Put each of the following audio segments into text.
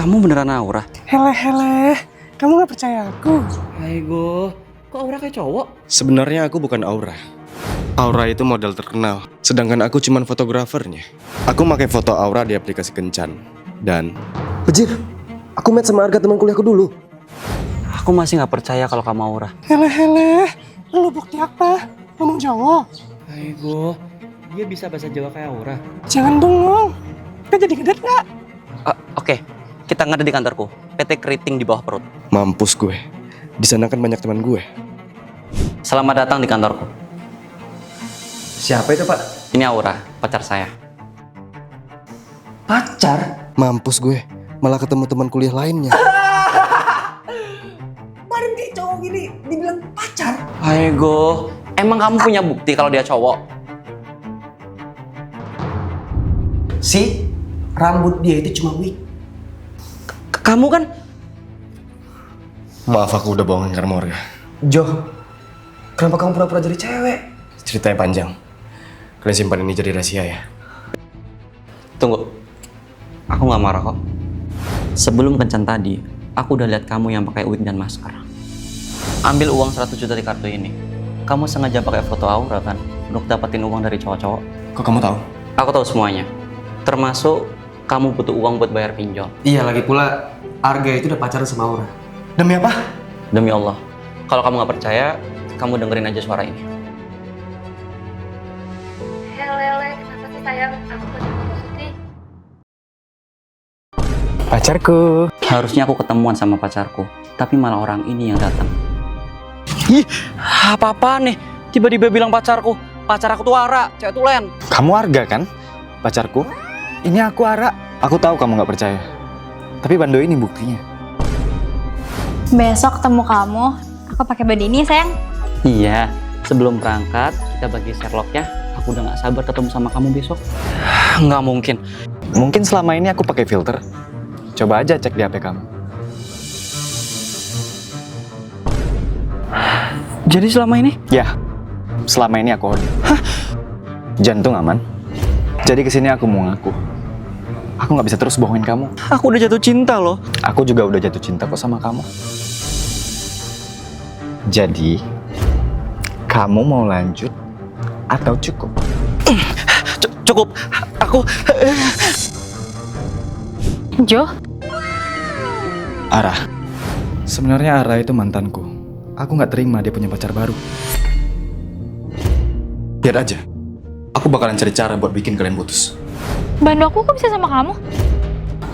Kamu beneran Aura? Hele, kamu gak percaya aku? Aigo, kok Aura kayak cowok? Sebenarnya aku bukan Aura. Aura itu model terkenal, sedangkan aku cuman fotografernya. Aku pakai foto Aura di aplikasi Kencan. Dan Bajir, aku match sama Arga teman kuliahku dulu. Aku masih nggak percaya kalau kamu Aura. Hele, lu bukti apa? Ngomong Jawa? Aigo, dia bisa bahasa Jawa kayak Aura. Jangan bengong. Kita jadi ngedet gak? Oke, kita ngada di kantorku. PT Keriting di bawah perut. mampus gue. Di sana kan banyak teman gue. Selamat datang di kantorku. Siapa itu, Pak? Ini Aura, pacar saya. Pacar? Mampus gue. Malah ketemu teman kuliah lainnya. Kemarin kayak cowok gini dibilang pacar. Aigo, emang kamu punya bukti kalau dia cowok? Si rambut dia itu cuma wig. Kamu kan? Maaf aku udah bohongin karena Morga. Jo, kenapa kamu pura-pura jadi cewek? Ceritanya panjang. Kalian simpan ini jadi rahasia ya. Tunggu, aku nggak marah kok. Sebelum kencan tadi, aku udah lihat kamu yang pakai wig dan masker. Ambil uang 100 juta di kartu ini. Kamu sengaja pakai foto Aura kan? Untuk dapetin uang dari cowok-cowok. Kok kamu tahu? Aku tahu semuanya. Termasuk kamu butuh uang buat bayar pinjol. Iya, lagi pula Arga itu udah pacaran sama Aura. Demi apa? Demi Allah. Kalau kamu nggak percaya, kamu dengerin aja suara ini. Lele, kenapa sih sayang? Aku lagi foto syuting. Pacarku. Harusnya aku ketemuan sama pacarku, tapi malah orang ini yang datang. Ih, apa-apaan nih? Tiba-tiba bilang pacarku. Pacar aku tuh Ara, cewek tulen. Kamu Arga kan? Pacarku? Ini aku Ara. Aku tahu kamu nggak percaya. Tapi Bando ini buktinya. Besok ketemu kamu, aku pakai baju ini sayang. Iya, sebelum berangkat kita bagi Sherlock ya. Aku udah nggak sabar ketemu sama kamu besok. Nggak mungkin. Mungkin selama ini aku pakai filter. Coba aja cek di HP kamu. Jadi selama ini? Ya, selama ini aku audit. Jantung aman. Jadi kesini aku mau ngaku. Aku nggak bisa terus bohongin kamu. Aku udah jatuh cinta loh. Aku juga udah jatuh cinta kok sama kamu. Jadi, kamu mau lanjut atau cukup? Cukup. Aku. Jo, Ara. Sebenarnya Ara itu mantanku. Aku nggak terima dia punya pacar baru. Lihat aja. Aku bakalan cari cara buat bikin kalian putus. Bandu aku kok bisa sama kamu?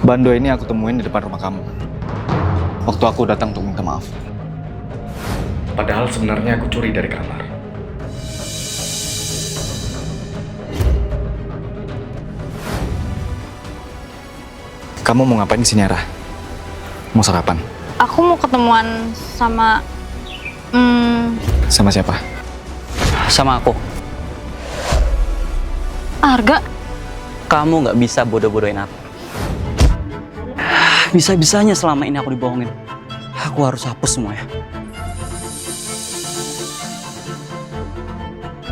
Bando ini aku temuin di depan rumah kamu. Waktu aku datang untuk minta maaf. Padahal sebenarnya aku curi dari kamar. Kamu mau ngapain di sini, Ara? Mau sarapan? Aku mau ketemuan sama... Sama siapa? Sama aku. Arga. Kamu nggak bisa bodoh-bodohin aku. Bisa-bisanya selama ini aku dibohongin. Aku harus hapus semuanya.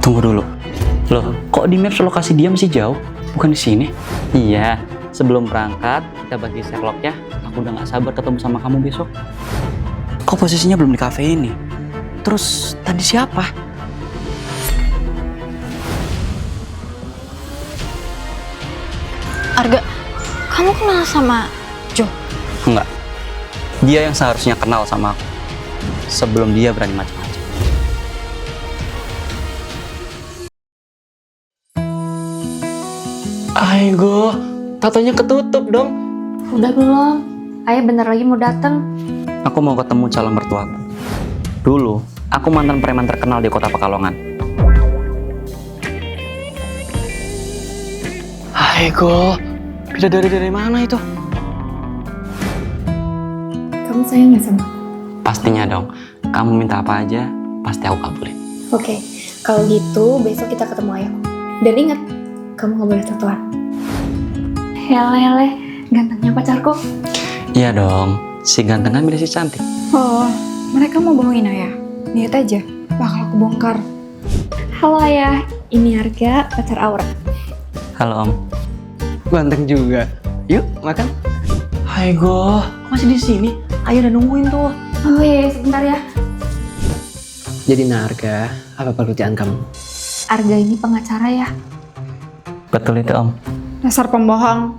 Tunggu dulu. Loh, kok di maps lokasi dia masih jauh? Bukan di sini? Iya, sebelum berangkat kita bagi Sherlock ya. Aku udah nggak sabar ketemu sama kamu besok. Kok posisinya belum di cafe ini? Terus tadi siapa? Arga, kamu kenal sama Jo? Enggak. Dia yang seharusnya kenal sama aku. Sebelum dia berani macam-macam. Aigo, tatonya ketutup dong. Udah belum? Ayah bentar lagi mau datang. Aku mau ketemu calon mertuaku. Dulu, aku mantan preman terkenal di kota Pekalongan. Aigo, bidadari dari mana itu? Kamu sayang gak sama aku? Pastinya dong. Kamu minta apa aja, pasti aku kabulin. Oke, kalau gitu besok kita ketemu ayahku. Dan ingat, kamu gak boleh tatoan. Hele, gantengnya pacarku. Iya dong, si ganteng kan milih si cantik. Oh, mereka mau bohongin ayah. Lihat aja, bakal aku bongkar. Halo ayah, ini Arga, pacar Aura. Halo om. Ganteng juga. Yuk, makan. Haigo, masih di sini? Ayah udah nungguin tuh. Oh iya, sebentar ya. Jadi Narga, apa pekerjaan kamu? Arga ini pengacara ya. Betul itu Om. Dasar pembohong.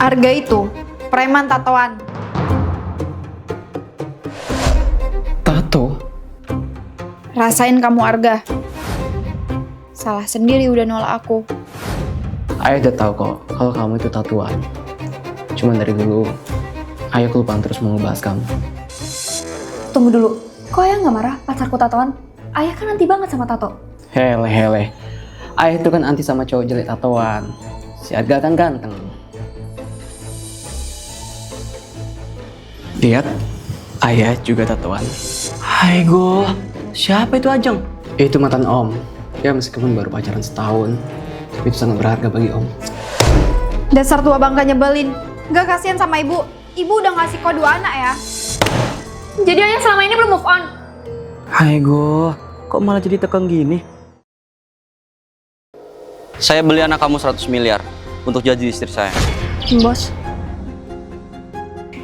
Arga itu preman tatoan. Tato? Rasain kamu Arga. Salah sendiri udah nolak aku. Ayah udah tahu kok kalau kamu itu tatuan. Cuman dari dulu, Ayah kelupaan terus mau ngebahas kamu. Tunggu dulu. Kok ayah nggak marah pacarku tatoan? Ayah kan anti banget sama tato. Hele. Ayah itu kan anti sama cowok jelek tatoan. Si Arga kan ganteng. Lihat, Ayah juga tatoan. Haigo, siapa itu Ajeng? Itu mantan Om. Ya meskipun baru pacaran setahun, tapi itu sangat berharga bagi Om. Dasar tua bangka nyebelin. Gak kasihan sama ibu. Ibu udah ngasih kau 2 anak ya. Jadi ayah selama ini belum move on. Haigo, kok malah jadi tegang gini? Saya beli anak kamu 100 miliar untuk jadi istri saya. Bos.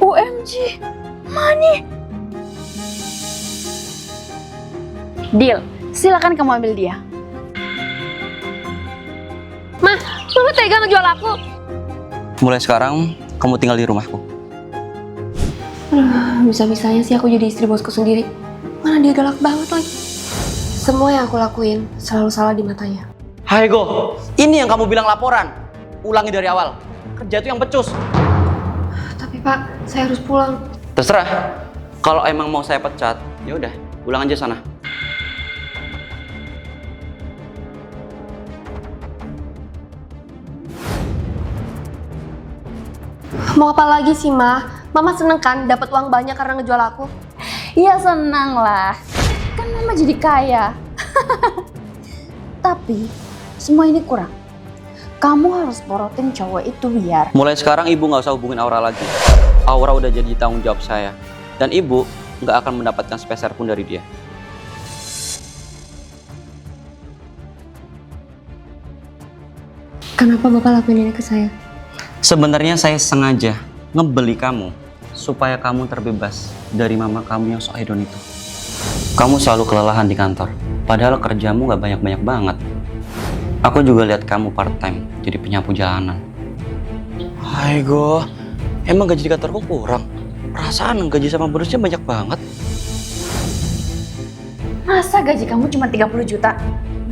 OMG. Money. Deal, silakan kamu ambil dia. Mah, lu tega ngejual aku? Mulai sekarang, kamu tinggal di rumahku. Bisa-bisanya sih aku jadi istri bosku sendiri. Mana dia galak banget lagi. Semua yang aku lakuin selalu salah di matanya. Haigo, ini yang kamu bilang laporan. Ulangi dari awal. Kerja itu yang becus. Tapi Pak, saya harus pulang. Terserah. Kalau emang mau saya pecat, ya udah, pulang aja sana. Mau apa lagi sih, Ma? Mama seneng kan dapat uang banyak karena ngejual aku? Iya senang lah. Kan Mama jadi kaya. Tapi semua ini kurang. Kamu harus porotin cowok itu biar. Mulai sekarang ibu nggak usah hubungin Aura lagi. Aura udah jadi tanggung jawab saya. Dan ibu nggak akan mendapatkan sepeser pun dari dia. Kenapa Bapak lakuin ini ke saya? Sebenarnya saya sengaja ngebeli kamu supaya kamu terbebas dari mama kamu yang sok hedon itu. Kamu selalu kelelahan di kantor, padahal kerjamu nggak banyak-banyak banget. Aku juga lihat kamu part time jadi penyapu jalanan. Haigo, emang gaji di kantorku kurang? Perasaan gaji sama bonusnya banyak banget. Masa gaji kamu cuma 30 juta?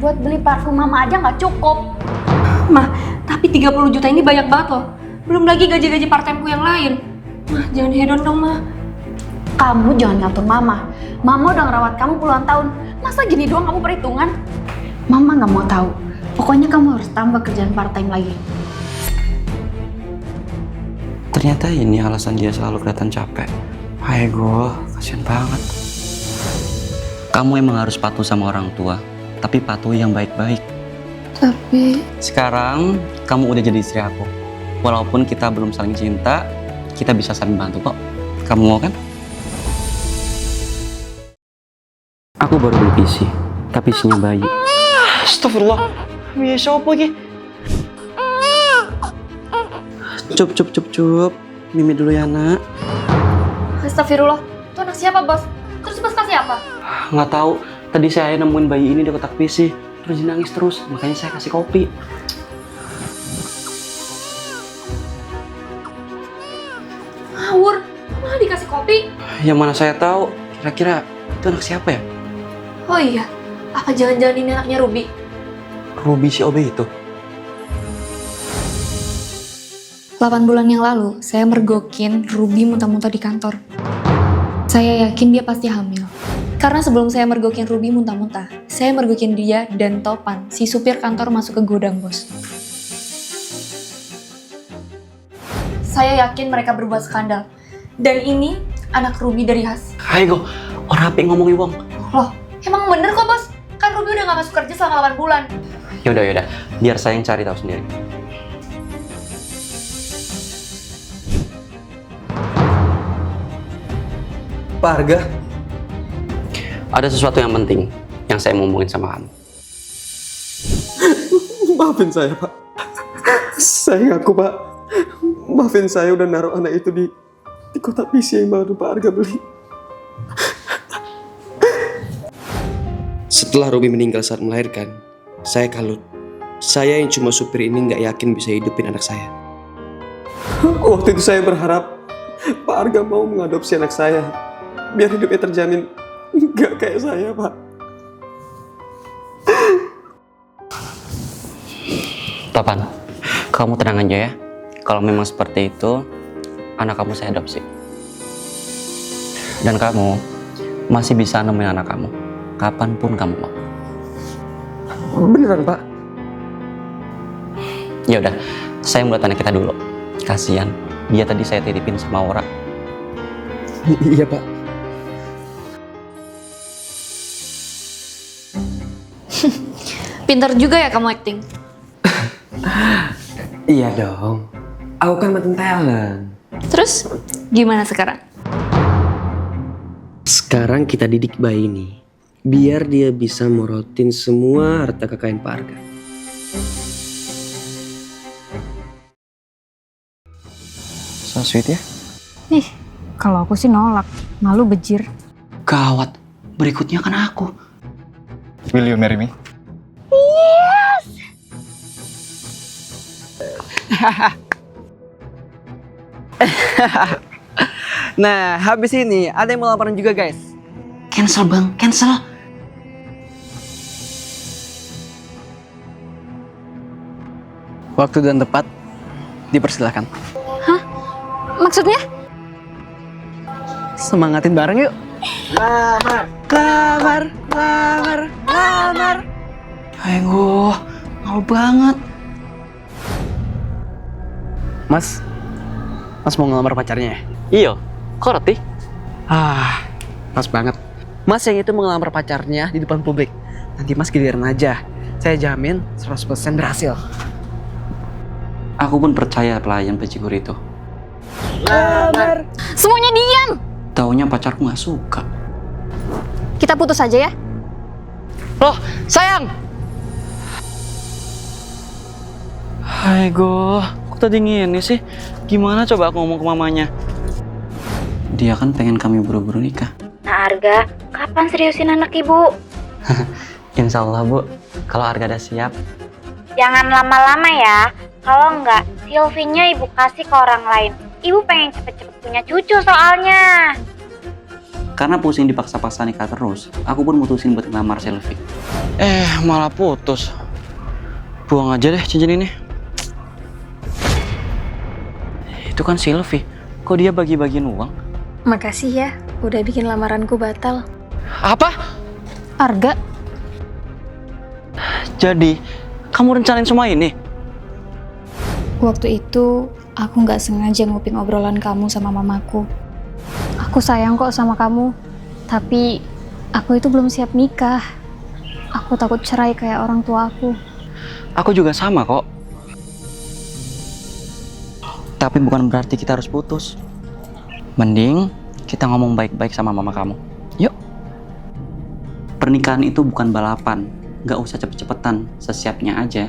Buat beli parfum mama aja nggak cukup. Mah, tapi 30 juta ini banyak banget loh. Belum lagi gaji-gaji part-time-ku yang lain. Mah, jangan hedon dong, Mah. Kamu jangan ngatur Mama. Mama udah ngerawat kamu puluhan tahun. Masa gini doang kamu perhitungan? Mama nggak mau tahu. Pokoknya kamu harus tambah kerjaan part-time lagi. Ternyata ini alasan dia selalu kelihatan capek. Haigo, kasihan banget. Kamu emang harus patuh sama orang tua, tapi patuh yang baik-baik. Tapi Sekarang kamu udah jadi istri aku. Walaupun kita belum saling cinta, kita bisa saling bantu kok. Kamu mau kan? Aku baru beli PC, tapi isinya bayi. Astagfirullah, bisa apa lagi? Cup. Mimi dulu ya, nak. Astagfirullah, itu anak siapa, Bos? Terus Bos kasih apa? Nggak tahu, tadi saya nemuin bayi ini di kotak PC. Terus dia nangis terus, makanya saya kasih kopi. Ngawur, malah dikasih kopi. Yang mana saya tahu, kira-kira itu anak siapa ya? Oh iya, apa jangan-jangan ini anaknya Ruby? Ruby si OB itu. 8 bulan yang lalu, saya mergokin Ruby muntah-muntah di kantor. Saya yakin dia pasti hamil. Karena sebelum saya mergokin Ruby muntah-muntah, saya mergokin dia dan Topan, si supir kantor masuk ke gudang, Bos. Saya yakin mereka berbuat skandal. Dan ini anak Ruby dari Has. Haigo, orang apa yang ngomongin Wong? Loh, emang bener kok, Bos? Kan Ruby udah gak masuk kerja selama 8 bulan. Yaudah, biar saya yang cari tahu sendiri. Pak Arga, Ada sesuatu yang penting yang saya mau ngomongin sama kamu. Maafin saya, Pak. Saya ngaku, Pak. Maafin saya udah naruh anak itu di kotak PC yang baru Pak Arga beli. Setelah Robi meninggal saat melahirkan, saya kalut. Saya yang cuma supir ini nggak yakin bisa hidupin anak saya. Waktu itu saya berharap Pak Arga mau mengadopsi anak saya, biar hidupnya terjamin. Nggak kayak saya, Pak. Topan, kamu tenang aja ya. Kalau memang seperti itu, anak kamu saya adopsi. Dan kamu masih bisa nemuin anak kamu kapanpun kamu mau. Beneran, Pak? Ya udah, saya mau lihat anak kita dulu. Kasian, dia tadi saya titipin sama Aura. Iya, Pak. Pintar juga ya kamu acting. Iya dong. Aku kan makin talent. Terus gimana sekarang? Sekarang kita didik bayi ini biar dia bisa morotin semua harta kekayaan Pak Arga. So sweet ya. Ih, kalau aku sih nolak. Malu bejir. Gawat, berikutnya kan aku. Will you marry me? Nah, habis ini ada yang mau laporan juga guys. Cancel bang, cancel. Waktu dan tempat dipersilakan. Maksudnya? Semangatin bareng yuk. Lamar, lamar, lamar, lamar. Ayo, malu banget. Mas mau ngelamar pacarnya ya? Iya, kok roti? Pas banget. Mas yang itu mau ngelamar pacarnya di depan publik. Nanti mas giliran aja. Saya jamin 100% berhasil. Aku pun percaya pelayan pecikur itu. Lamar. Semuanya diam! Taunya pacarku nggak suka. Kita putus aja ya? Loh, sayang! Aigoo, kok tadi gini sih? Gimana coba aku ngomong ke mamanya? Dia kan pengen kami buru-buru nikah. Nah Arga, kapan seriusin anak ibu? Insya Allah bu, kalau Arga udah siap. Jangan lama-lama ya. Kalau enggak, Sylvie-nya ibu kasih ke orang lain. Ibu pengen cepet-cepet punya cucu soalnya. Karena pusing dipaksa-paksa nikah terus, aku pun mutusin buat ngelamar Sylvie. Malah putus. Buang aja deh cincin ini. Itu kan Sylvie, kok dia bagi-bagiin uang? Makasih ya, udah bikin lamaranku batal. Apa? Arga, Jadi, kamu rencanain semua ini? waktu itu aku nggak sengaja nguping obrolan kamu sama mamaku. Aku sayang kok sama kamu, tapi aku itu belum siap nikah. Aku takut cerai kayak orang tua aku. Aku juga sama kok. Tapi bukan berarti kita harus putus. Mending kita ngomong baik-baik sama mama kamu. Yuk. Pernikahan itu bukan balapan. Gak usah cepet-cepetan, sesiapnya aja.